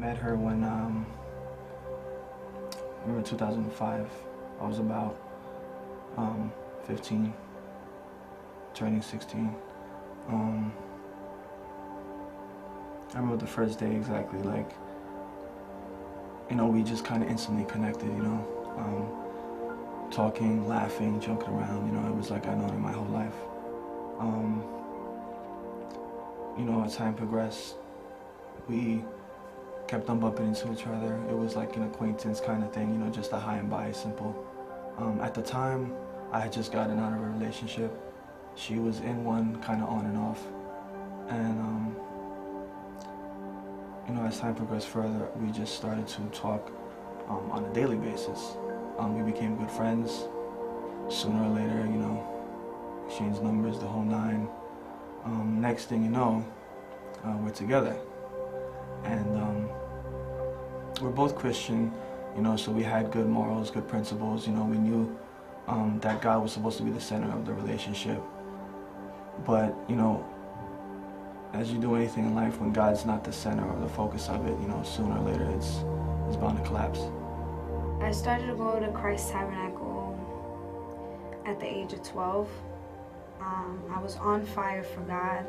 met her when, I remember 2005. I was about 15, turning 16. I remember the first day exactly, like, we just kind of instantly connected, talking, laughing, joking around, it was like I'd known her my whole life. As time progressed, we kept on bumping into each other. It was like an acquaintance kind of thing, just a hi and bye, simple. At the time, I had just gotten out of a relationship. She was in one, kind of on and off. And, as time progressed further, we just started to talk on a daily basis. We became good friends. Sooner or later, exchanged numbers, the whole nine. Next thing you know, we're together. And we're both Christian, so we had good morals, good principles. We knew that God was supposed to be the center of the relationship. But, as you do anything in life, when God's not the center or the focus of it, sooner or later it's bound to collapse. I started to go to Christ Tabernacle at the age of 12. I was on fire for God.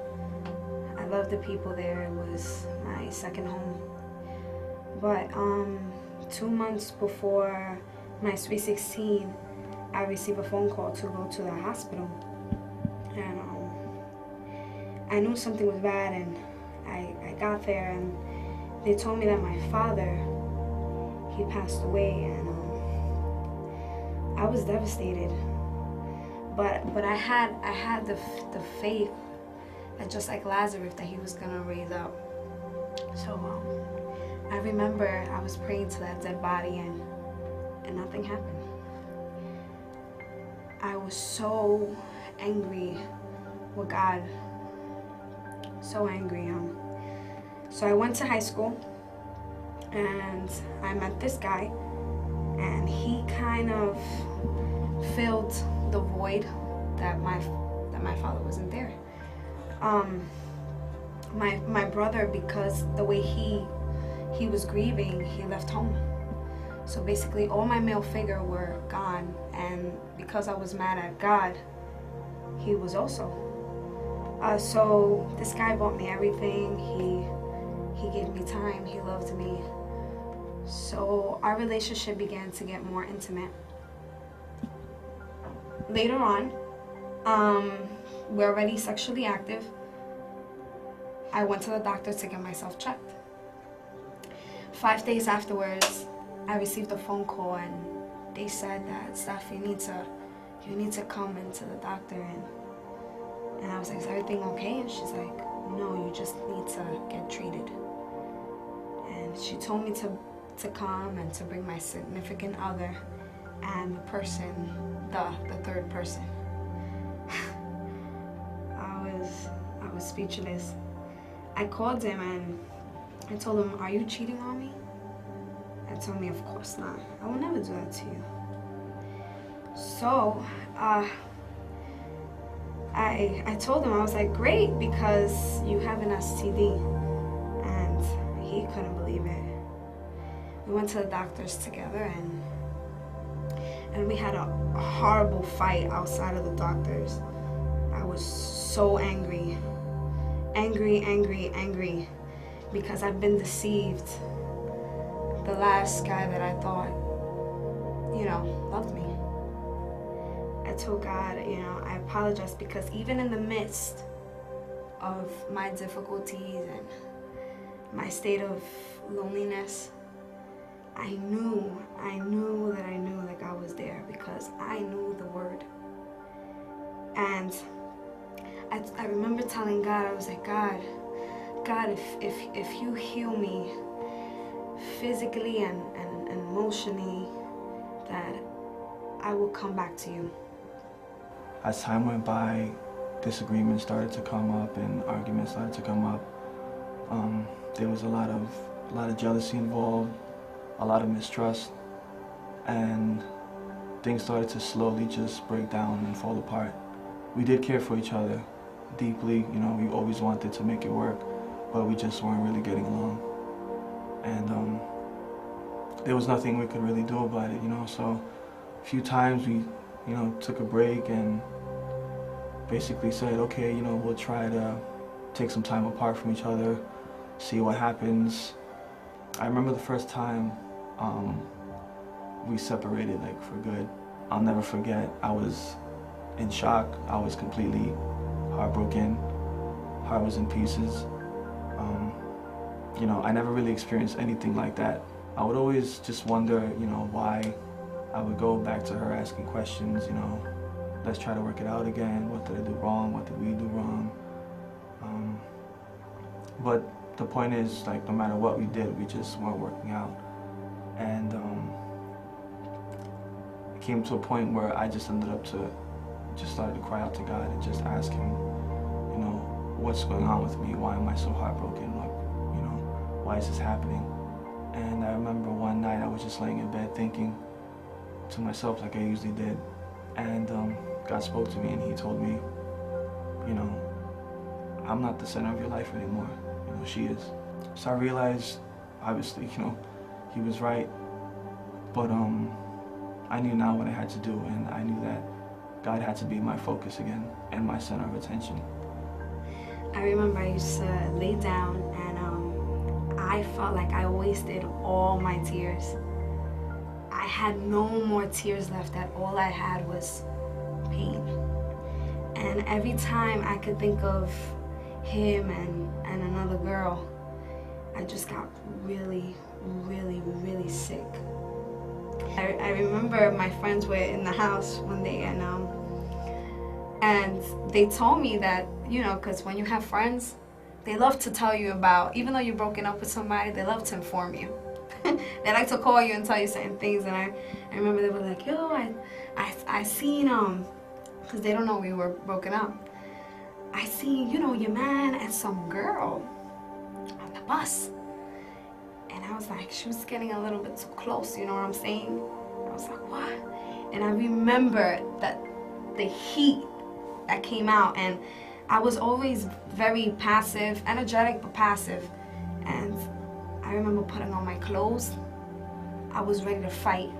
I loved the people there. It was my second home. But 2 months before my Sweet 16, I received a phone call to go to the hospital. And I knew something was bad, and I got there, and they told me that my father, he passed away, and I was devastated. But I had the faith that just like Lazarus, that he was gonna raise up. So I remember I was praying to that dead body, and nothing happened. I was so angry with God, so angry. So I went to high school, and I met this guy, and he kind of filled the void that my father wasn't there. My brother, because the way he was grieving, he left home. So basically all my male figure were gone, and because I was mad at God, he was also. So this guy bought me everything. He gave me time. He loved me. So our relationship began to get more intimate. Later on, we're already sexually active. I went to the doctor to get myself checked. 5 days afterwards, I received a phone call, and they said that, Steph, you need to come into the doctor. And I was like, is everything okay? And she's like, no, you just need to get treated. And she told me to come and to bring my significant other and the person, the third person. I was speechless. I called him and I told him, are you cheating on me? And told me, of course not. I will never do that to you. So, I told him, I was like, great, because you have an STD. And he couldn't believe it. We went to the doctors together, and we had a horrible fight outside of the doctors. I was so angry, because I've been deceived. The last guy that I thought, loved me. I told God, I apologize, because even in the midst of my difficulties and my state of loneliness, I knew that God was there, because I knew the word. And I remember telling God, I was like, God, if you heal me physically and emotionally, that I will come back to you. As time went by, disagreements started to come up and arguments started to come up. There was a lot of jealousy involved, a lot of mistrust, and things started to slowly just break down and fall apart. We did care for each other deeply, we always wanted to make it work, but we just weren't really getting along. and there was nothing we could really do about it, you know. So a few times we, you know, took a break and basically said, okay, you know, we'll try to take some time apart from each other, see what happens. I remember the first time we separated, like, for good. I'll never forget, I was in shock. I was completely heartbroken. Heart was in pieces. You know, I never really experienced anything like that. I would always just wonder, you know, why. I would go back to her asking questions, you know, let's try to work it out again. What did I do wrong? What did we do wrong? But the point is, like, no matter what we did, we just weren't working out. And it came to a point where I just ended up just started to cry out to God and just ask him, you know, what's going on with me? Why am I so heartbroken? Like, you know, why is this happening? And I remember one night I was just laying in bed thinking to myself, like I usually did, and God spoke to me and he told me, you know, I'm not the center of your life anymore, you know, she is. So I realized, obviously, you know, he was right, but I knew now what I had to do, and I knew that God had to be my focus again and my center of attention. I remember I used to lay down and I felt like I wasted all my tears. I had no more tears left, that all I had was pain. And every time I could think of him and another girl, I just got really, really, really sick. I remember my friends were in the house one day and they told me that, you know, because when you have friends, they love to tell you about, even though you're broken up with somebody, they love to inform you. They like to call you and tell you certain things, and I remember they were like, yo, I seen, because they don't know we were broken up, I seen, you know, your man and some girl on the bus. And I was like, she was getting a little bit too close, you know what I'm saying? I was like, what? And I remember that the heat that came out, and I was always very passive, energetic but passive. And I remember putting on my clothes. I was ready to fight.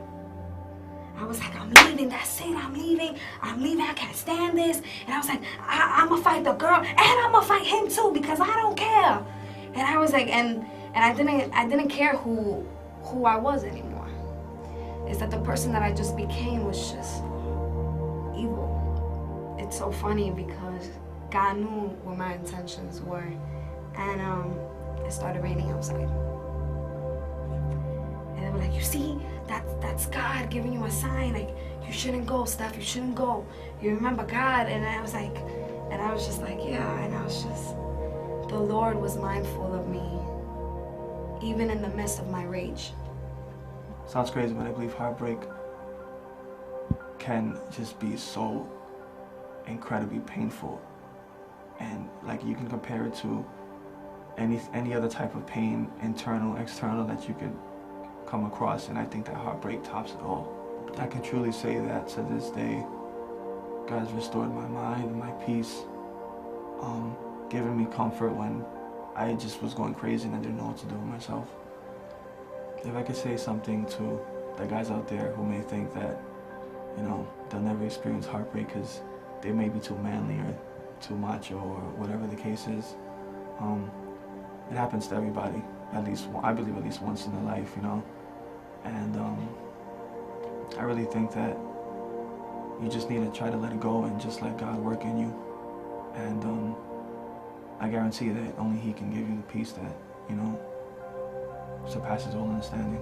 I was like, I'm leaving, that's it, I'm leaving, I can't stand this. And I was like, I'm gonna fight the girl, and I'm gonna fight him too, because I don't care. And I was like, and I didn't care who I was anymore. It's that the person that I just became was just evil. It's so funny because God knew what my intentions were, and it started raining outside. And they were like, you see, that's God giving you a sign, like, you shouldn't go, Steph, you shouldn't go. You remember God? And I was just like, yeah, and I was just, the Lord was mindful of me, even in the midst of my rage. Sounds crazy, but I believe heartbreak can just be so incredibly painful. And like, you can compare it to any other type of pain, internal, external, that you could come across, and I think that heartbreak tops it all. I can truly say that to this day, God's restored my mind and my peace, giving me comfort when I just was going crazy and I didn't know what to do with myself. If I could say something to the guys out there who may think that, you know, they'll never experience heartbreak because they may be too manly or too macho or whatever the case is, it happens to everybody, at least, I believe, at least once in their life, you know. And I really think that you just need to try to let it go and just let God work in you. And I guarantee that only He can give you the peace that, you know, surpasses all understanding.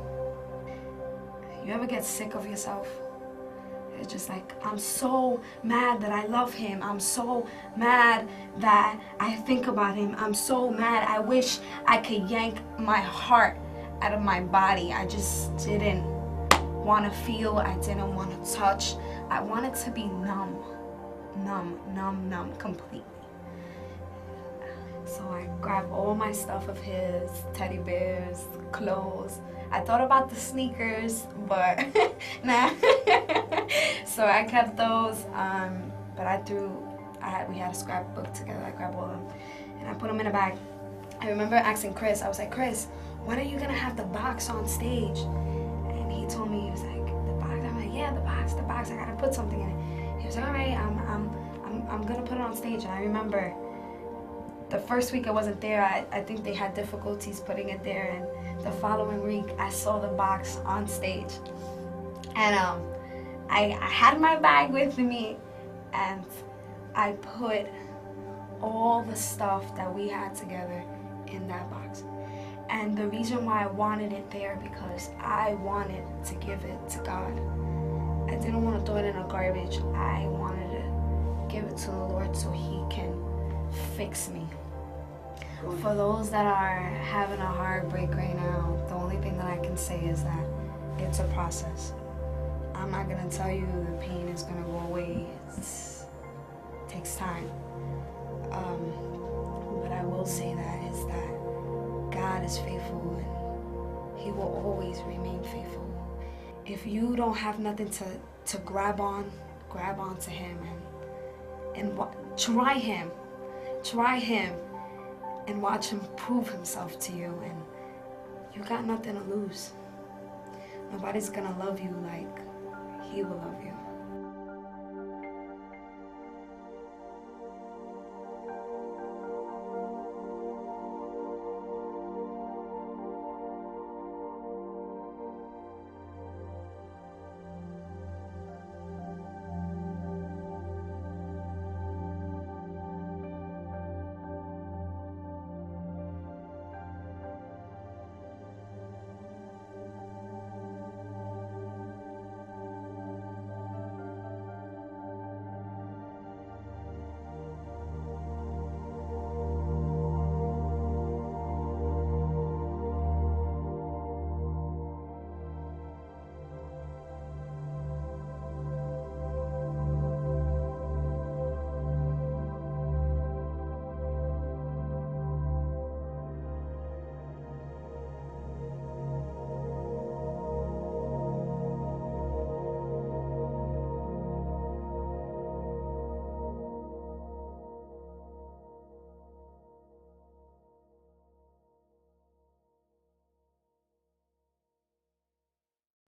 You ever get sick of yourself? It's just like, I'm so mad that I love him. I'm so mad that I think about him. I'm so mad. I wish I could yank my heart out of my body. I just didn't want to feel. I didn't want to touch. I wanted to be numb. Numb completely. So I grabbed all my stuff of his, teddy bears, clothes. I thought about the sneakers, but nah. So I kept those, but we had a scrapbook together. I grabbed all of them and I put them in a bag. I remember asking Chris, I was like, Chris, when are you gonna have the box on stage? And he told me, he was like, the box? I'm like, yeah, the box, I gotta put something in it. He was like, all right, I'm gonna put it on stage. And I remember the first week I wasn't there, I think they had difficulties putting it there, and the following week I saw the box on stage. And I had my bag with me, and I put all the stuff that we had together in that box. And the reason why I wanted it there, because I wanted to give it to God. I didn't want to throw it in a garbage. I wanted to give it to the Lord so He can fix me. For those that are having a heartbreak right now, the only thing that I can say is that it's a process. I'm not going to tell you the pain is going to go away. It takes time. But I will say that is that God is faithful, and He will always remain faithful. If you don't have nothing to grab onto Him and try Him and watch Him prove Himself to you, and you got nothing to lose. Nobody's gonna love you like He will love you.